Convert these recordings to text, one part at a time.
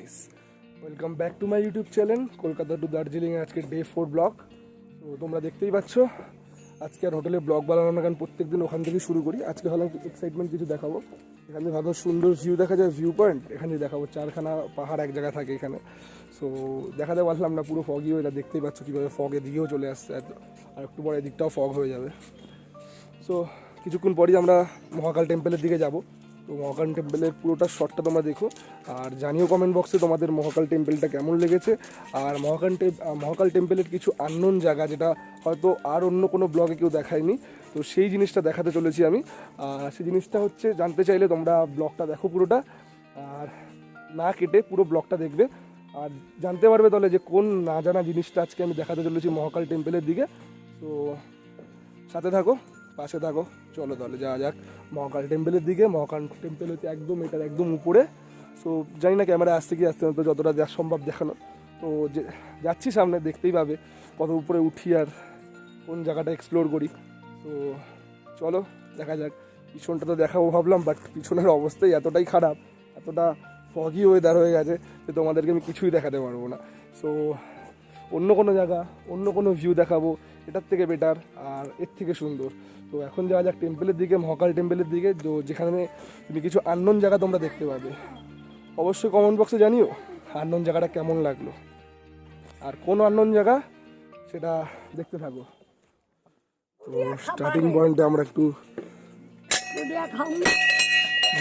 Guys, welcome back to my YouTube channel Kolkata to Darjeeling. আজকে day 4 blog. তো তোমরা দেখতেই পাচ্ছ আজকে আর হোটেলে ব্লগ বানানো না, কারণ প্রত্যেকদিন ওখান থেকে শুরু করি। আজকে হলাম এক্সাইটমেন্ট কিছু দেখাবো। এখানে ভালো সুন্দর ভিউ দেখা যায়, ভিউ পয়েন্ট এখানে দেখাবো। 4খানা পাহাড় এক জায়গায় থাকে এখানে। সো দেখাতে পারলাম না, পুরো ফগই হয়ে, এটা দেখতেই পাচ্ছ কীভাবে ফগ এদিকেও চলে আসছে, আর একটু পরে এদিকটাও ফগ হয়ে যাবে। সো কিছুক্ষণ পরই আমরা মহাকাল টেম্পলের দিকে যাব। তো মহাকাল টেম্পলের পুরোটা শটটা তোমরা দেখো, আর জানিও কমেন্ট বক্সে তোমাদের মহাকাল টেম্পলটা কেমন লেগেছে। আর মহাকাল টেম্পলের কিছু আননোন জায়গা, যেটা হয়তো আর অন্য কোনো ব্লগে কেউ দেখায়নি, তো সেই জিনিসটা দেখাতে চলেছি আমি। আর সেই জিনিসটা হচ্ছে, জানতে চাইলে তোমরা ব্লগটা দেখো পুরোটা, আর না কেটে পুরো ব্লগটা দেখবে, আর জানতে পারবে তাহলে যে কোন না জানা জিনিসটা আজকে আমি দেখাতে চলেছি মহাকাল টেম্পলের দিকে। তো সাথে থাকো, পাশে থাকো, চলো তাহলে যাওয়া যাক মহাকাল টেম্পলের দিকে। মহাকাল টেম্পল হচ্ছে একদম এটার একদম উপরে। সো জানি না ক্যামেরা আসছে কি আসছে না, তো যতটা সম্ভব দেখানো। তো যাচ্ছি সামনে, দেখতেই পাবে কত উপরে উঠি আর কোন জায়গাটা এক্সপ্লোর করি। তো চলো দেখা যাক। পিছনটা তো দেখাবো ভাবলাম, বাট পিছনের অবস্থাই এতটাই খারাপ, এতটা ফগি ওয়েদার হয়ে গেছে যে তোমাদেরকে আমি কিছুই দেখাতে পারবো না। সো অন্য কোনো জায়গা, অন্য কোনো ভিউ দেখাবো, এটার থেকে বেটার আর এর থেকে সুন্দর। তো এখন যাওয়া যাক টেম্পলের দিকে, মহাকাল টেম্পলের দিকে, তো যেখানে তুমি কিছু আননোন জায়গা তোমরা দেখতে পাবে। অবশ্যই কমেন্ট বক্সে জানিও আননোন জায়গাটা কেমন লাগলো, আর কোন আননোন জায়গা সেটা দেখতে থাকো। তো স্টার্টিং পয়েন্টে আমরা একটু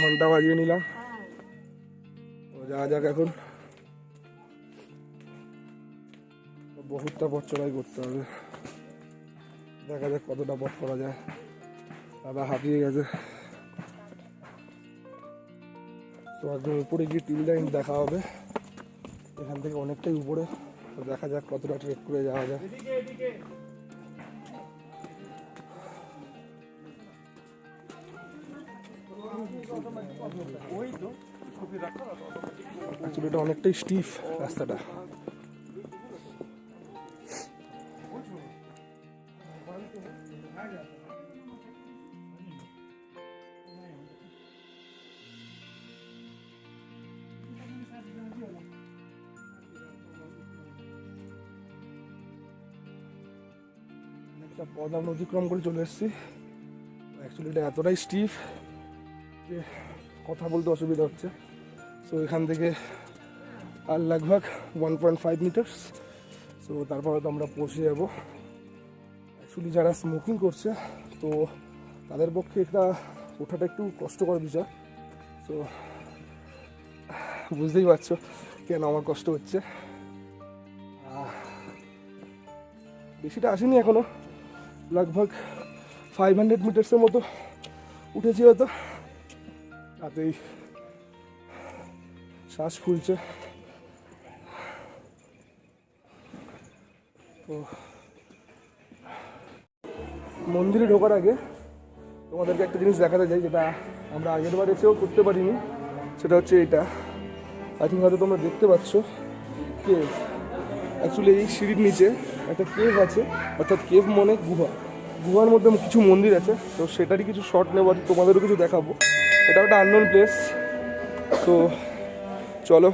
ঘন্টা বাজিয়ে নিলাম। তো যাওয়া যাক এখন। বহুতটা পথ চড়াই করতে হবে, দেখা যাক কতটা পথ করা যায়। দাদা হাঁপিয়ে গেছে। তো একদম উপরে গিয়ে টিল লাইন দেখা হবে, এখান থেকে অনেকটাই উপরে। তো দেখা যাক কতটা ট্রেক করে যাওয়া যায়। অ্যাকচুয়ালি এটা অনেকটাই স্টিফ রাস্তাটা। একটা পথ আমরা অতিক্রম করে চলে এসেছি। অ্যাকচুয়ালি এটা এতটাই স্টিফ যে কথা বলতে অসুবিধা হচ্ছে। সো এখান থেকে আর লাগভাগ 1.5 মিটার্স। সো তারপরে তো আমরা পৌঁছে যাবো। অ্যাকচুয়ালি যারা স্মোকিং করছে তো তাদের পক্ষে এটা ওঠাটা একটু কষ্টকর বিষয়। সো বুঝতেই পারছো কেন আমার কষ্ট হচ্ছে। বেশিটা আসেনি এখনো, লাগভাগ 500 মিটার্সের মতো উঠেছি হয়তো, তাতেই শ্বাস ফুলছে। তো মন্দিরে ঢোকার আগে তোমাদেরকে একটা জিনিস দেখাতে চাই, যেটা আমরা আগের বার এসেও করতে পারিনি। সেটা হচ্ছে এটা, আই থিঙ্ক হয়তো তোমরা দেখতে পাচ্ছ, কেভ। অ্যাকচুয়ালি এই সিঁড়ির নিচে একটা কেভ আছে, অর্থাৎ কেভ মানে গুহা। গুহার মধ্যে কিছু মন্দির আছে, তো সেটারই কিছু শর্ট নেব, তোমাদেরও কিছু দেখাবো। এটা একটা আননোন প্লেস। তো চলো।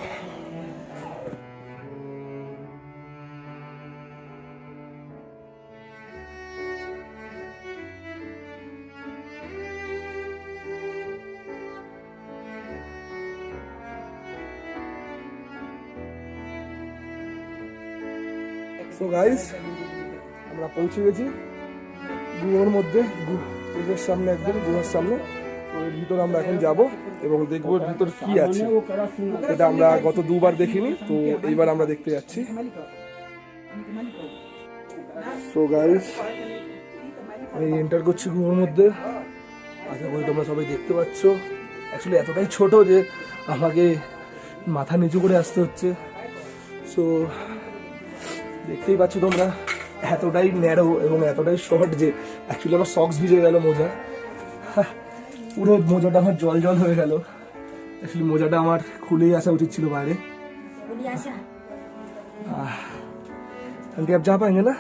সো গাইস, আমরা পৌঁছে গেছি গুহার মধ্যে, গুহার সামনে, একদম গুহার সামনে। তো এর ভিতরে আমরা এখন যাব এবং দেখবো এর ভিতর কি আছে। এটা আমরা গত দুবার দেখিনি, তো এইবার আমরা দেখতে যাচ্ছি। সো গাইস, আমি এন্টার করছি গুহার মধ্যে। আশা করি তোমরা সবাই দেখতে পাচ্ছ। অ্যাকচুয়ালি এতটাই ছোট যে আমাকে মাথা নিচু করে আসতে হচ্ছে। সো দেখতেই পাচ্ছ তোমরা, এতটাই ন্যারো এবং এতটাই শর্ট যে অ্যাকচুয়ালি আমার সক্স ভিজে গেল, মোজা পুরো, মোজাটা আমার জল জল হয়ে গেল। অ্যাকচুয়ালি মোজাটা আমার খুলেই আসা উচিত ছিল বাইরে। आप जा पाएंगे ना?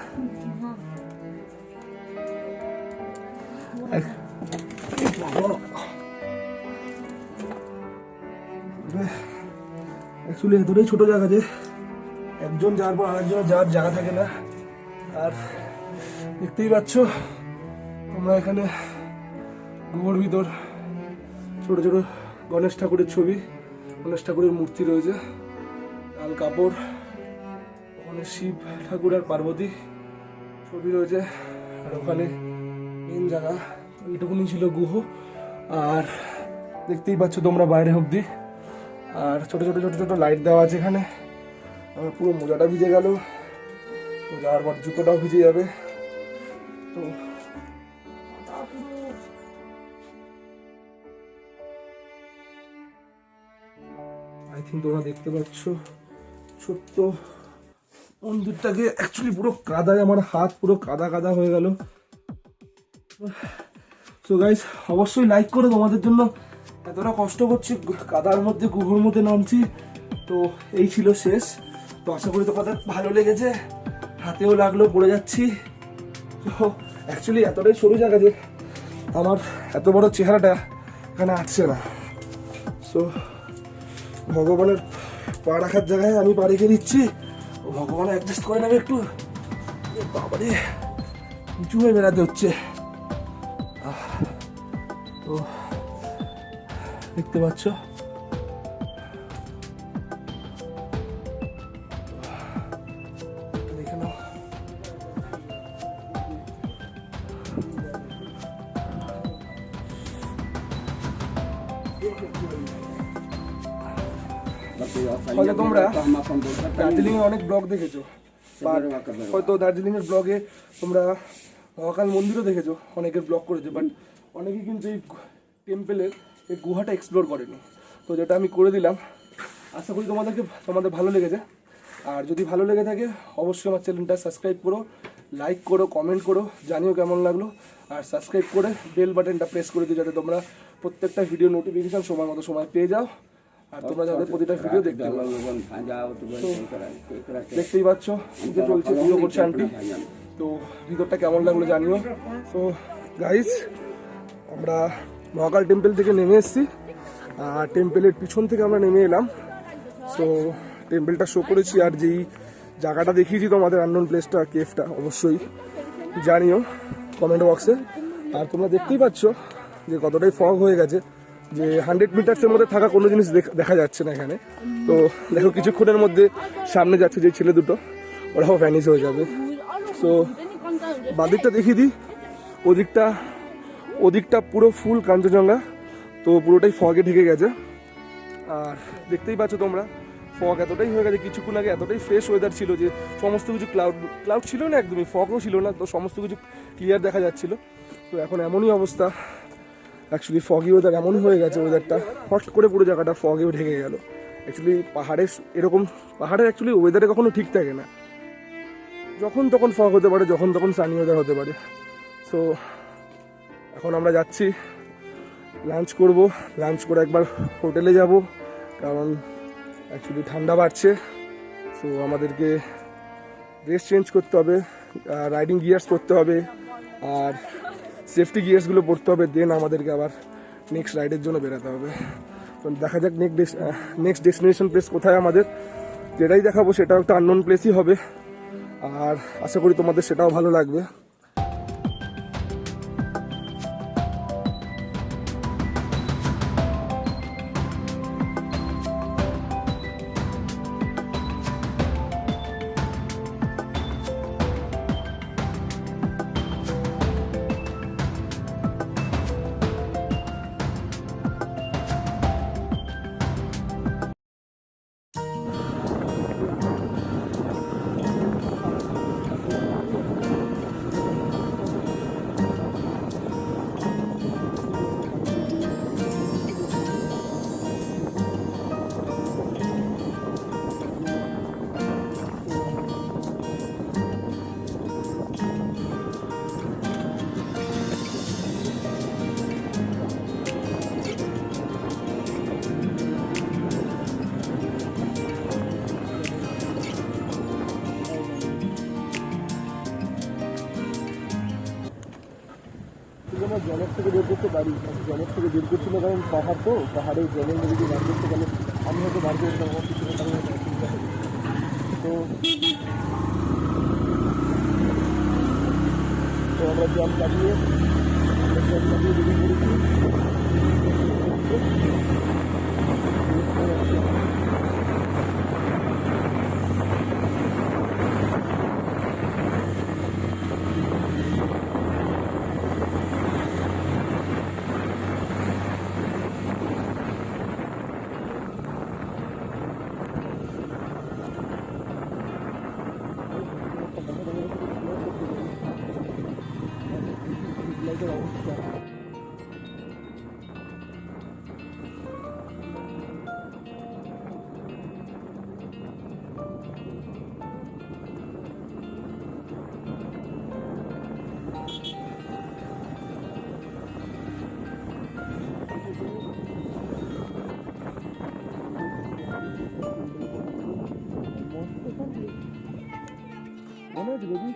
অ্যাকচুয়ালি এতটাই ছোটো জায়গা যে একজন যাওয়ার পর আরেকজন যাওয়ার জায়গা থাকে না। আর দেখতেই পাচ্ছ তোমরা এখানে গুহার ভিতর ছোট ছোট গণেশ ঠাকুরের ছবি, গণেশ ঠাকুরের মূর্তি রয়েছে, লাল কাপড়, ওখানে শিব ঠাকুর আর পার্বতী ছবি রয়েছে। আর ওখানে মেন জায়গা এইটুকুনি ছিল গুহ। আর দেখতেই পাচ্ছ তোমরা বাইরে অব্দি, আর ছোট ছোট ছোট ছোট লাইট দেওয়া আছে এখানে। আমার পুরো মোজাটা ভিজে গেল, তো যাওয়ার পর জুতোটাও ভিজে যাবে। তো আই থিঙ্ক তোমরা দেখতে পাচ্ছ ছোট্ট মন্দিরটাকে, অ্যাকচুয়ালি পুরো কাদায় আমার হাত পুরো কাদা কাদা হয়ে গেল। সো গাইস অবশ্যই লাইক করো, তোমাদের জন্য এতটা কষ্ট করছি, কাদার মধ্যে গুহার মধ্যে নামছি। তো এই ছিল শেষ। তো আশা করি তোমাদের ভালো লেগেছে, হাতেও লাগলো, পড়ে যাচ্ছি। তো অ্যাকচুয়ালি এতটাই সরু জায়গা যে আমার এত বড় চেহারাটা এখানে আসছে না। সো ভগবানের পা রাখার জায়গায় আমি পা রেখে দিচ্ছি, ও ভগবান অ্যাডজাস্ট করে নেবে একটু। বাবারে উঁচু হয়ে বেড়াতে হচ্ছে। তো দেখতে পাচ্ছ দেখে নাও। হয়তো তোমরা দার্জিলিং এ অনেক ব্লগ দেখেছো, হয়তো দার্জিলিং এর ব্লগে তোমরা মহাকাল মন্দিরও দেখেছো, অনেকের ব্লগ করেছে, বাট অনেকেই কিন্তু এই টেম্পেলের এই গুহাটা এক্সপ্লোর করেনি। তো যেটা আমি করে দিলাম, আশা করি তোমাদের ভালো লেগেছে। আর যদি ভালো লেগে থাকে অবশ্যই আমার চ্যানেলটা সাবস্ক্রাইব করো, লাইক করো, কমেন্ট করো, জানিও কেমন লাগলো। আর সাবস্ক্রাইব করে বেল বাটনটা প্রেস করে দিও, যাতে তোমরা প্রত্যেকটা ভিডিও নোটিফিকেশন সময় পেয়ে যাও, আর তোমরা যাদের প্রতিটা ভিডিও দেখতে পারো। দেখতেই পাচ্ছ যে চলছে, পুজো করছে আন্টি। তো ভিতরটা কেমন লাগলো জানিও। তো গাইস আমরা মহাকাল টেম্পল থেকে নেমে এসেছি, আর টেম্পলের পিছন থেকে আমরা নেমে এলাম। সো টেম্পলটা শো করেছি, আর যেই জায়গাটা দেখিয়েছি তোমাদের আননোন প্লেসটা, কেভটা, অবশ্যই জানিও কমেন্ট বক্সে। আর তোমরা দেখতেই পাচ্ছ যে কতটাই ফগ হয়ে গেছে, যে 100 মিটার্সের মধ্যে থাকা কোনো জিনিস দেখা যাচ্ছে না এখানে। তো দেখো কিছুক্ষণের মধ্যে সামনে যাচ্ছে যে ছেলে দুটো, ওরাও ভ্যানিশ হয়ে যাবে। সো বাদিকটা দেখিয়ে দিই, ওদিকটা পুরো ফুল কাঞ্চনজঙ্ঘা, তো পুরোটাই ফগে ঢেকে গেছে। আর দেখতেই পাচ্ছ তোমরা ফগ এতটাই হয়ে গেছে, কিছুক্ষণ আগে এতটাই ফ্রেশ ওয়েদার ছিল যে সমস্ত কিছু ক্লাউড ছিল না, একদমই ফগও ছিল না, তো সমস্ত কিছু ক্লিয়ার দেখা যাচ্ছিল। তো এখন এমনই অবস্থা, অ্যাকচুয়ালি ফগি ওয়েদার এমনই হয়ে গেছে, ওয়েদারটা হট করে পুরো জায়গাটা ফগেও ঢেকে গেল। অ্যাকচুয়ালি পাহাড়ের অ্যাকচুয়ালি ওয়েদারে কখনো ঠিক থাকে না, যখন তখন ফগ হতে পারে, যখন তখন সানি ওয়েদার হতে পারে। সো এখন আমরা যাচ্ছি লাঞ্চ করব, লাঞ্চ করে একবার হোটেলে যাব, কারণ অ্যাকচুয়ালি ঠান্ডা বাড়ছে। সো আমাদেরকে ড্রেস চেঞ্জ করতে হবে, রাইডিং গিয়ার্স পরতে হবে, আর সেফটি গিয়ার্সগুলো পরতে হবে, দেন আমাদেরকে আবার নেক্সট রাইডের জন্য বেরোতে হবে। তো দেখা যাক নেক্সট ডেস্টিনেশন প্লেস কোথায় আমাদের, যেটাই দেখাবো সেটাও একটা আননোন প্লেসই হবে, আর আশা করি তোমাদের সেটাও ভালো লাগবে। আমরা জলের থেকে বের করতে পারি, জলের থেকে বের করছিল কারণ পাহাড়, তো পাহাড়ের জলের মধ্যে দিয়ে বের করতে গেলে আমি হয়তো বাড়িতে যেতাম আমার কিছু টাকা তো তো আমরা জল চালিয়ে বেরিয়ে পড়েছি। লাইটের অবস্থা মনে আছে দেখি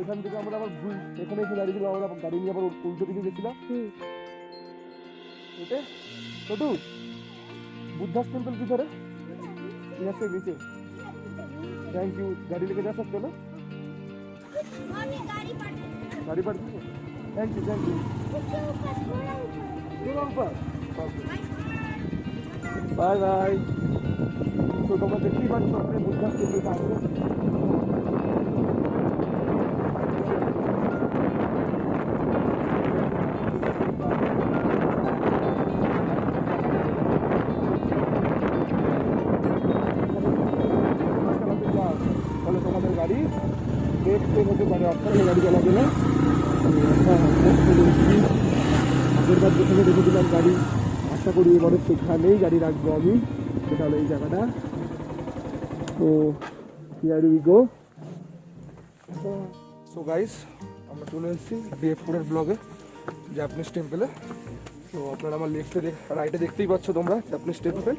এখান থেকে আমরা আবার ভুল এখানে এসে দাঁড়িয়েছিলাম, আমরা গাড়ি নিয়ে আবার উল্টো দিকে গেছিলাম। ওটা ছোটু বুদ্ধাস টেম্পল কি ধরে यहाँ গেছে। Thank you. গাড়ি लेके जा सकते हो ना? गाड़ी पर थैंक यू बाय बाय। तो তোমরা দেখতেই পাচ্ছ আপনি বুদ্ধাস টেম্পল আসবে। তোমাদের গাড়ি দেখতে হতে পারে আপনার গাড়ি চালাবে না। আগের বার যেখানে রেখেছিলাম গাড়ি, আশা করি এবারে সেখানেই গাড়ি রাখবো আমি, সেটা হলো এই জায়গাটা। তো here we go. So guys আমরা চলে এসেছি ডে 4 এর ব্লগে জাপানিজ টেম্পলে। তো আপনারা আমার লেফটে রাইটে দেখতেই পাচ্ছ তোমরা জাপানিজ টেম্পল।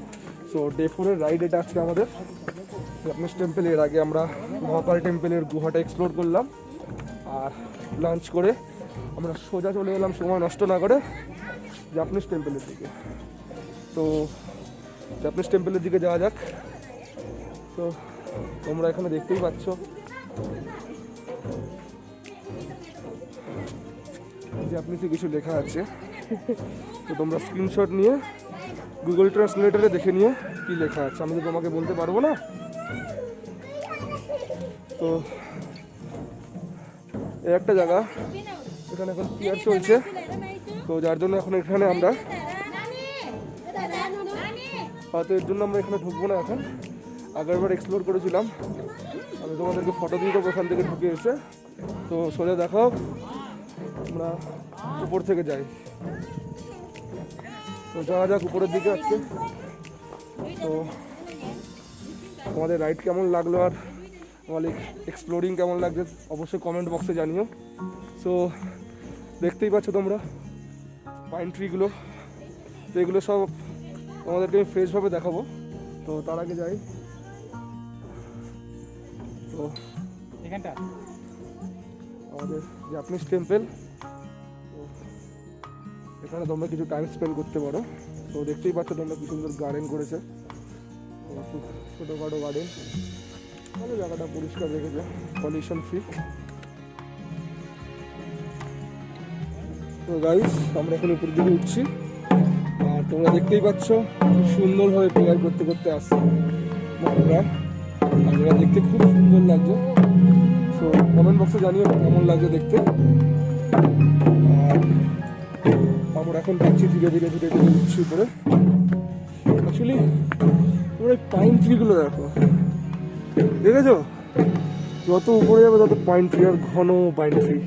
সো ডে 4 এর রাইড এটা আজকে আমাদের জাপানিজ টেম্পল। এর আগে আমরা মহাকাল টেম্পলের গুহাটা এক্সপ্লোর করলাম, আর লাঞ্চ করে আমরা সোজা চলে এলাম সময় নষ্ট না করে জাপানিজ টেম্পলের দিকে। তো জাপানিজ টেম্পলের দিকে যাওয়া যাক। তো তোমরা এখানে দেখতেই পাচ্ছ জাপানিজে কিছু লেখা আছে। তো তোমরা স্ক্রিনশট নিয়ে গুগল ট্রান্সলেটারে দেখে নিও কি লেখা আছে, আমি তো তোমাকে বলতে পারবো না। তো এই একটা জায়গা, এখানে এখন পিয়ার চলছে, তো যার জন্য এখন এখানে আমরা হয়তো এর জন্য আমরা এখানে ঢুকবো না এখন। আগেরবার এক্সপ্লোর করেছিলাম, আমি তোমাদেরকে ফটো দিয়ে দেবো এখান থেকে ঢুকে এসে। তো সোজা দেখাও আমরা উপর থেকে যাই। তো যাওয়া যাক উপরের দিকে আজকে। তো তোমাদের রাইড কেমন লাগলো আর আমাদের এক্সপ্লোরিং কেমন লাগছে অবশ্যই কমেন্ট বক্সে জানিও। সো দেখতেই পাচ্ছ তোমরা পাইন ট্রিগুলো, তো এগুলো সব তোমাদেরকে আমি ফ্রেশভাবে দেখাবো। তো তার আগে যাই। তো এখানটা আমাদের জাপানিজ টেম্পল, এখানে তোমরা কিছু টাইম স্পেন্ড করতে পারো। তো দেখতেই পাচ্ছ তোমরা কি সুন্দর গার্ডেন করেছে, ছোটোখাটো গার্ডেন, ভালো জায়গাটা পরিষ্কার রেখেছে, পলিউশন ফ্রি। তো গাইস আমরা এখন উপর দিকে উঠছি, আর তোমরা দেখতেই পাচ্ছ খুব সুন্দরভাবে প্রেয়ার করতে করতে আসছে মহিলারা, আর এরা দেখতে খুব সুন্দর লাগছে। তো কমেন্ট বক্সে জানিও কেমন লাগছে দেখতে। আর আমরা এখন যাচ্ছি ধীরে ধীরে ধীরে ধীরে উঠছি উপরে। অ্যাকচুয়ালি তোমরা পাইন ট্রিগুলো দেখো, দেখেছো যত উপরে যাবে তত পাইন ট্রি, আর ঘন পাইন ট্রি।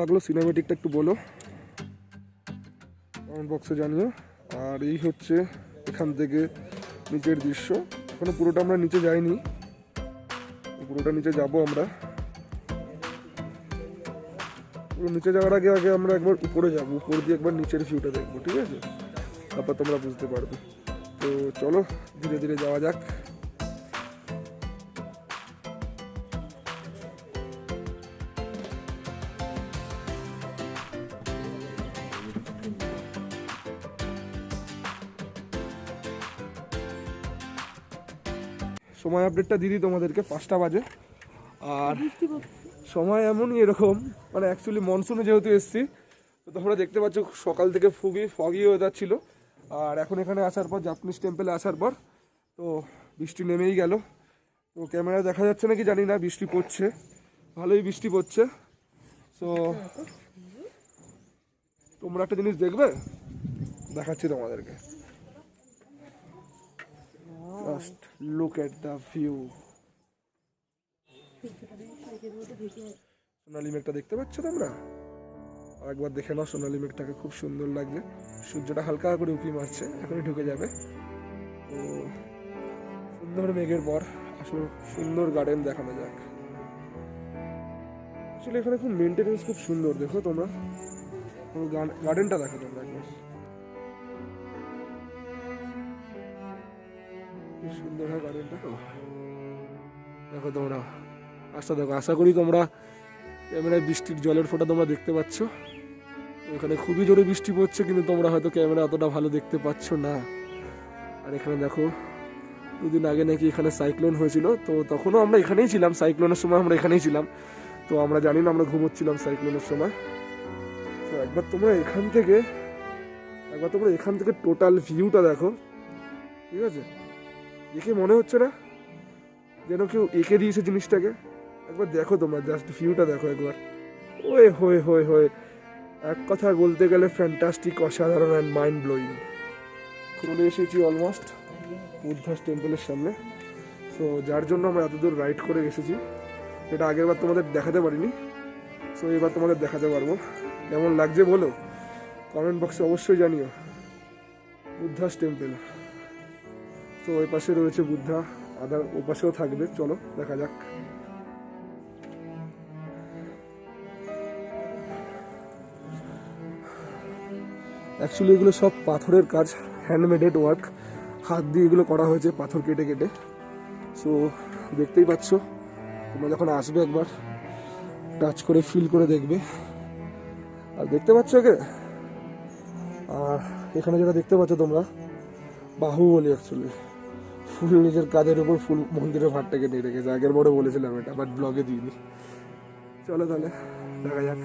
লাগলো সিনেমেটিকটা একটু বলো, কমেন্ট বক্সে জানিও। আর এই হচ্ছে এখান থেকে নিচের দৃশ্য। এখনো পুরোটা আমরা নিচে যাইনি, পুরোটা নিচে যাব আমরা। পুরো নিচে যাওয়ার আগে আগে আমরা একবার উপরে যাব, উপর দিয়ে একবার নিচের ভিউটা দেখবো, ঠিক আছে? তারপর তোমরা বুঝতে পারবে। তো চলো ধীরে ধীরে যাওয়া যাক। সময় আপডেটটা দিদি তোমাদেরকে 5টা বাজে। আর সময় এমনই এরকম, মানে অ্যাকচুয়ালি মনসুনে যেহেতু এসছি, তো তোমরা দেখতে পাচ্ছ সকাল থেকে ফগি ওয়েদার ছিল। আর এখন এখানে আসার পর, জাপানিজ টেম্পলে আসার পর তো বৃষ্টি নেমেই গেল। তো ক্যামেরা দেখা যাচ্ছে নাকি জানি না, বৃষ্টি পড়ছে, ভালোই বৃষ্টি পড়ছে। তো তোমরা একটা জিনিস দেখবে, দেখাচ্ছি তোমাদেরকে। Just look at the view. সোনালী মেঘটা দেখতে পাচ্ছ তোমরা? একবার দেখে নাও সোনালী মেঘটাকে, খুব সুন্দর লাগছে। সূর্যটা হালকা করে উঁকি মারছে, এখনই ঢুকে যাবে। তো সুন্দর মেঘের পর আসলে সুন্দর গার্ডেন দেখানো যাক। আসলে এখানে খুব মেনটেনেন্স খুব সুন্দর, দেখো তোমরা গার্ডেনটা দেখো তোমরা একবার, খুব সুন্দর হয় গার্ডেনটা। দেখো তোমরা, দেখো, আশা করি তোমরা ক্যামেরায় বৃষ্টির জলের ফোঁটা তোমরা দেখতে পাচ্ছ। এখানে খুবই জোরে বৃষ্টি পড়ছে, কিন্তু তোমরা হয়তো ক্যামেরা অতটা ভালো দেখতে পাচ্ছ না। আর এখানে দেখো, দুদিন আগে নাকি এখানে সাইক্লোন হয়েছিল, তো তখনও আমরা এখানেই ছিলাম। সাইক্লোনের সময় আমরা এখানেই ছিলাম, তো আমরা জানি না, আমরা ঘুমোচ্ছিলাম সাইক্লোনের সময়। তো একবার তোমরা এখান থেকে টোটাল ভিউটা দেখো, ঠিক আছে? দেখে মনে হচ্ছে না যেন কেউ এঁকে দিয়েছে জিনিসটাকে? একবার দেখো তোমরা, জাস্ট ভিউটা দেখো একবার। ওয়ে হয়ে হয়ে হয়ে এক কথা বলতে গেলে ফ্যান্টাস্টিক, অসাধারণ অ্যান্ড মাইন্ড ব্লোয়িং। চলে এসেছি অলমোস্ট বুদ্ধাস টেম্পলের সামনে। সো যার জন্য আমরা এতদূর রাইড করে এসেছি, সেটা আগের বার তোমাদের দেখাতে পারিনি। সো এবার তোমাদের দেখাতে পারবো। কেমন লাগছে বলো, কমেন্ট বক্সে অবশ্যই জানিও। বুদ্ধাস টেম্পল, তো ওই পাশে রয়েছে বুদ্ধা, আদার ও পাশেও থাকবে। চলো দেখা যাক। অ্যাকচুয়ালি এগুলো সব পাথরের কাজ, হ্যান্ডমেডেড ওয়ার্ক, হাত দিয়ে এগুলো করা হয়েছে, পাথর কেটে কেটে। সো দেখতেই পাচ্ছ, তোমরা যখন আসবে একবার টাচ করে ফিল করে দেখবে। আর দেখতে পাচ্ছ একে, আর এখানে যেটা দেখতে পাচ্ছ তোমরা, বাহুবলী অ্যাকচুয়ালি ফুল নিজের কাঁধের উপর ফুল মন্দিরের ভাতটাকে নিয়ে রেখেছে। আগের বড় বলেছিলাম এটা, বাট ব্লগে দিইনি। চলো তাহলে দেখা যাক।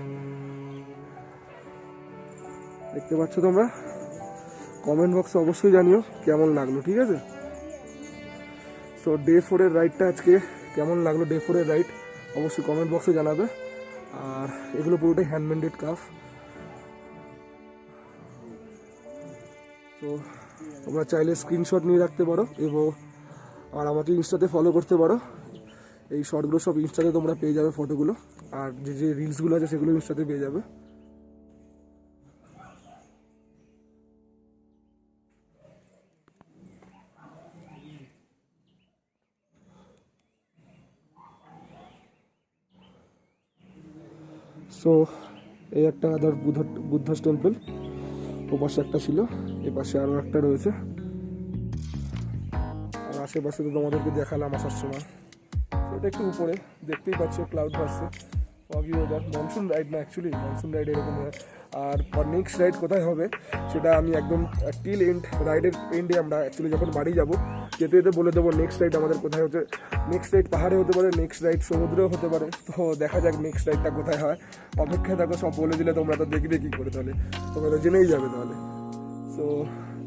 দেখতে পাচ্ছ তোমরা, কমেন্ট বক্সে অবশ্যই জানিও কেমন লাগলো, ঠিক আছে? সো ডে 4 এর রাইডটা আজকে কেমন লাগলো, ডে 4 এর রাইড অবশ্যই কমেন্ট বক্সে জানাবে। আর এগুলো পুরোটাই হ্যান্ডমেডেড কাফ। তো তোমরা চাইলে স্ক্রিনশট নিয়ে রাখতে পারো, এবং আর আমাকে ইনস্টাতে ফলো করতে পারো। এই শর্টগুলো সব ইনস্টাতে তোমরা পেয়ে যাবে, ফটোগুলো। আর যে যে রিলসগুলো আছে সেগুলো ইনস্টাতে পেয়ে যাবে। সো এই একটা আদার বুদ্ধাস টেম্পল, ও পাশে একটা ছিল, এ পাশে আরও একটা রয়েছে। আর আশেপাশে তো তোমাদেরকে দেখালাম আসার সময়। এটা একটু উপরে দেখতেই পাচ্ছ, ক্লাউড ভাসছে, ফগি ওয়েদার। মনসুন রাইড না, অ্যাকচুয়ালি মনসুন রাইড এরকম হয়। আর নেক্সট রাইড কোথায় হবে সেটা আমি একদম টিল এন্ড, রাইডের এন্ডে আমরা অ্যাকচুয়ালি যখন বাড়ি যাবো যেতে যেতে বলে দেবো নেক্সট রাইড আমাদের কোথায় হচ্ছে। নেক্সট রাইড পাহাড়ে হতে পারে, নেক্সট রাইড সমুদ্রেও হতে পারে। তো দেখা যাক নেক্সট রাইডটা কোথায় হয়। অপেক্ষায় থাকো, সব বলে দিলে তোমরা তো দেখবে কী করে, তাহলে তোমরা তো জেনেই যাবে তাহলে। তো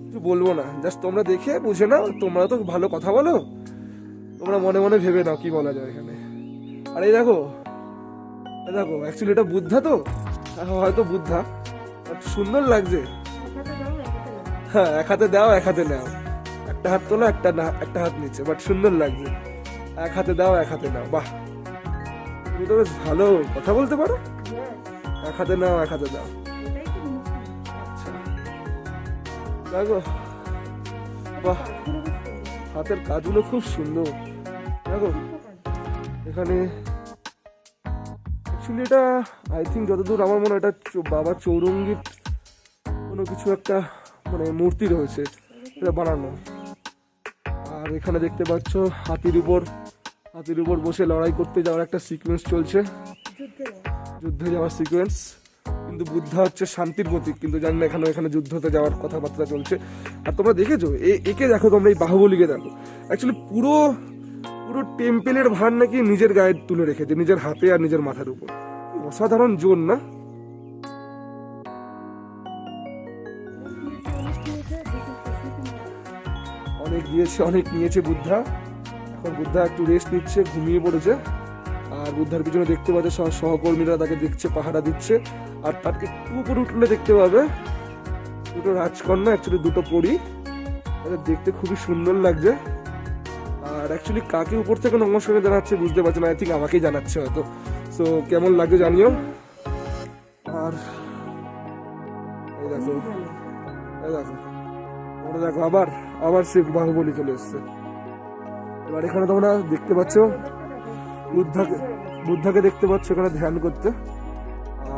কিছু বলবো না, জাস্ট তোমরা দেখে বুঝে নাও। তোমরা তো ভালো কথা বলো, তোমরা মনে মনে ভেবে নাও কি বলা যায় এখানে। আর এই দেখো, দেখো অ্যাকচুয়ালি এটা বুদ্ধা, তো হয়তো বুদ্ধা, সুন্দর লাগছে। হ্যাঁ, এক হাতে দাও এক হাতে নাও, একটা হাত তোলো একটা হাত নিচে, বাট সুন্দর লাগছে। এক হাতে দাও এক হাতে নাও, বাহ, তুমি তো বেশ ভালো কথা বলতে পারো। এক হাতে নাও, এক হাতে দাও। আচ্ছা দেখো, বাহ, হাতের কাজগুলো খুব সুন্দর। দেখো এখানে অ্যাকচুয়ালি এটা আই থিঙ্ক যতদূর আমার মনে হয় এটা বাবা চৌরঙ্গীর কোনো কিছু একটা মানে মূর্তি রয়েছে এটা বানানো। আর এখানে দেখতে পাচ্ছ হাতির উপর বসে লড়াই করতে যাওয়ার একটা সিকোয়েন্স চলছে, যুদ্ধে যাওয়ার সিকোয়েন্স। কিন্তু বুদ্ধা হচ্ছে শান্তির প্রতীক, কিন্তু জানি না এখানে যুদ্ধতে যাওয়ার কথাবার্তা চলছে। আর তোমরা দেখেছো একে দেখো, তোমরা এই বাহুবলীকে দেখো, অ্যাকচুয়ালি পুরো টেম্পেলের ভার নাকি নিজের গায়ে তুলে রেখেছে, নিজের হাতে আর নিজের মাথার উপর। অসাধারণ জোন না? অনেক দিয়েছে, অনেক নিয়েছে বুদ্ধা। এখন বুদ্ধা একটু রেস্ট নিচ্ছে, ঘুমিয়ে পড়েছে। আর বুদ্ধার পিছনে দেখতে পাচ্ছে সহকর্মীরা তাকে দেখছে, পাহারা দিচ্ছে। আর তার একটু উপরে উঠলে দেখতে পাবে দুটো রাজকন্যা, অ্যাকচুয়ালি দুটো পরী, তাদের দেখতে খুবই সুন্দর লাগছে। আর অ্যাকচুয়ালি কাকে উপর থেকে নমস্কার জানাচ্ছে বুঝতে পারছে না, আই থিঙ্ক আমাকেই জানাচ্ছে হয়তো। সো কেমন লাগছে জানিও। আর এই দেখো, ওরা দেখো আবার সে বাহুবলী চলে এসছে। এবার এখানে তোমরা দেখতে পাচ্ছ বুদ্ধাকে দেখতে পাচ্ছ এখানে ধ্যান করতে।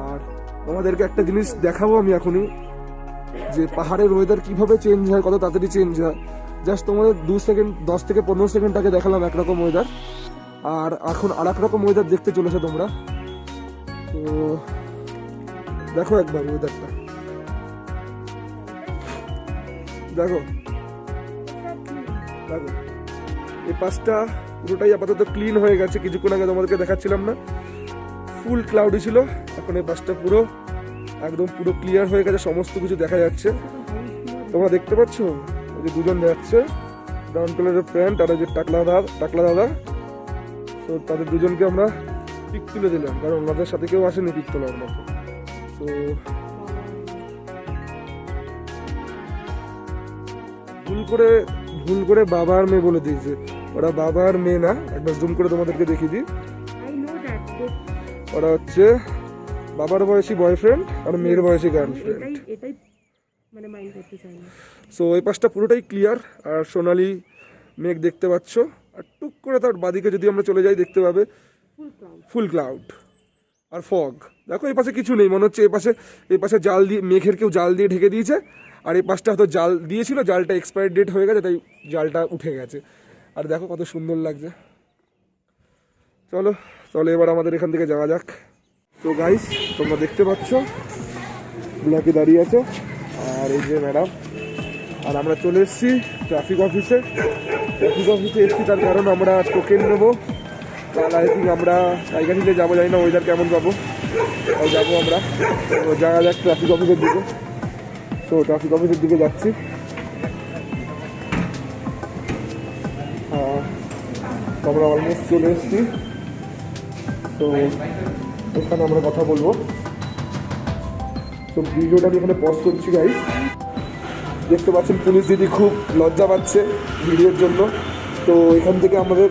আর তোমাদেরকে একটা জিনিস দেখাবো আমি এখনই, যে পাহাড়ের ওয়েদার কিভাবে চেঞ্জ হয়, কত তাড়াতাড়ি চেঞ্জ হয়। জাস্ট তোমাদের 2 সেকেন্ড 10 থেকে 15 সেকেন্ড আগে দেখালাম একরকম ওয়েদার, আর এখন আর এক রকম ওয়েদার দেখতে চলেছে তোমরা। তো দেখো একবার ওয়েদারটা দেখো, দেখো এই পাশটা পুরোটাই আপাতত ক্লিন হয়ে গেছে। কিছুক্ষণ আগে তোমাদেরকে দেখাচ্ছিলাম না, ফুল ক্লাউডি ছিল, এখন এই পাশটা পুরো একদম পুরো ক্লিয়ার হয়ে গেছে, সমস্ত কিছু দেখা যাচ্ছে। তোমরা দেখতে পাচ্ছ ওই যে দুজন যাচ্ছে, ব্রাউন কালারের প্যান্ট আর যে টাকলা দাদা। তো তাদের দুজনকে আমরা পিক তুলে দিলাম, কারণ ওনাদের সাথে কেউ আসেনি পিক তোলার মতো। তো ভুল করে বাবা আর মেয়ে বলে দিয়েছে, ওরা বাবা আর মেয়ে না। একবার জুম করে তোমাদেরকে দেখিয়ে দিই, ওরা হচ্ছে বাবার বয়সী বয়ফ্রেন্ড আর মেয়ের বয়সী গার্লফ্রেন্ড। সো এই পাশটা পুরোটাই ক্লিয়ার, আর সোনালি মেঘ দেখতে পাচ্ছ। আর টুক করে তার বাদিকে যদি আমরা চলে যাই দেখতে পাবে ফুল ক্লাউড আর ফগ। দেখো এই পাশে কিছু নেই, মনে হচ্ছে এই পাশে জাল দিয়ে মেঘের কেউ জাল দিয়ে ঢেকে দিয়েছে। আর এই পাশটা হয়তো জাল দিয়েছিল, জালটা এক্সপায়ার ডেট হয়ে গেছে, তাই জালটা উঠে গেছে। আর দেখো কত সুন্দর লাগছে। চলো এবার আমাদের এখান থেকে যাওয়া যাক। তো গাইস তোমরা দেখতে পাচ্ছ ব্ল্যাকে দাঁড়িয়ে আছে, আর এই যে ম্যাডাম। আর আমরা চলে এসেছি ট্রাফিক অফিসে এসেছি, তার কারণ আমরা টোকেন নেবো। তাহলে আই থিঙ্ক আমরা টাইগার হিলে যাবো, জানি না ওয়েদার কেমন পাবো, যাবো আমরা। তো যাওয়া যাক ট্রাফিক অফিসের দিকে। তো ট্রাফিক অফিসের দিকে যাচ্ছি। আমরা অলমোস্ট চলে এসেছি। তো এখানে আমরা কথা বলবো। তো ভিডিওটা আমি এখানে পজ করছি গাইস। দেখতে পাচ্ছেন পুলিশ দিদি খুব লজ্জা পাচ্ছে ভিডিওর জন্য। তো এখান থেকে আমাদের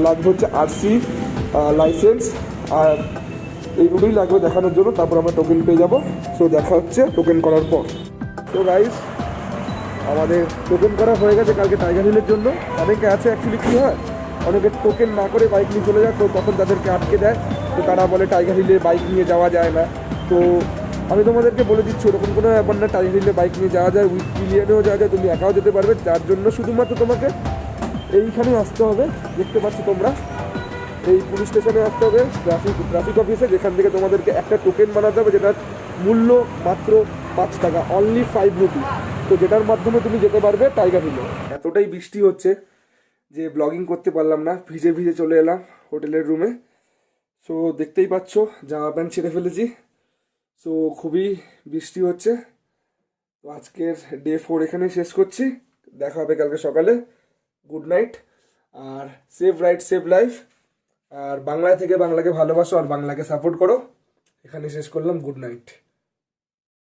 লাগবে হচ্ছে আরসি, লাইসেন্স, আর এইগুলোই লাগবে দেখানোর জন্য। তারপর আমরা টোকেন পেয়ে যাবো। সো দেখা হচ্ছে টোকেন করার পর। তো গাইস আমাদের টোকেন করা হয়ে গেছে কালকে টাইগার হিলের জন্য। অনেকে আছে অ্যাকচুয়ালি কী হয়, অনেকে টোকেন না করে বাইক নিয়ে চলে যায়, তো তখন তাদেরকে আটকে দেয়। তো তারা বলে টাইগার হিলে বাইক নিয়ে যাওয়া যায় না। তো আমি তোমাদেরকে বলে দিচ্ছি ওরকম কোনো ব্যাপার না, টাইগার হিলে বাইক নিয়ে যাওয়া যায়, উইথ পিলিয়নেও যাওয়া যায়, তুমি একাও যেতে পারবে। তার জন্য শুধুমাত্র তোমাকে এইখানেই আসতে হবে। দেখতে পাচ্ছ তোমরা এই পুলিশ স্টেশনে আসতে হবে, ট্রাফিক অফিসে, যেখান থেকে তোমাদেরকে একটা টোকেন বানাতে হবে, যেটার মূল্য মাত্র 5 টাকা, অনলি 5 রুপি। তো যেটার মাধ্যমে তুমি যেতে পারবে টাইগার হিলে। এতটাই বৃষ্টি হচ্ছে যে ব্লগিং করতে পারলাম না, ভিজে চলে এলাম হোটেলের রুমে। সো দেখতেই পাচ্ছ জামা প্যান্ট ছেড়ে ফেলেছি। সো খুবই বৃষ্টি হচ্ছে। তো আজকের ডে 4 এখানেই শেষ করছি। দেখা হবে কালকে সকালে। গুড নাইট, আর সেভ রাইট সেভ লাইফ। আর বাংলায় থেকে বাংলাকে ভালোবাসো আর বাংলাকে সাপোর্ট করো। এখানে শেষ করলাম। Good night.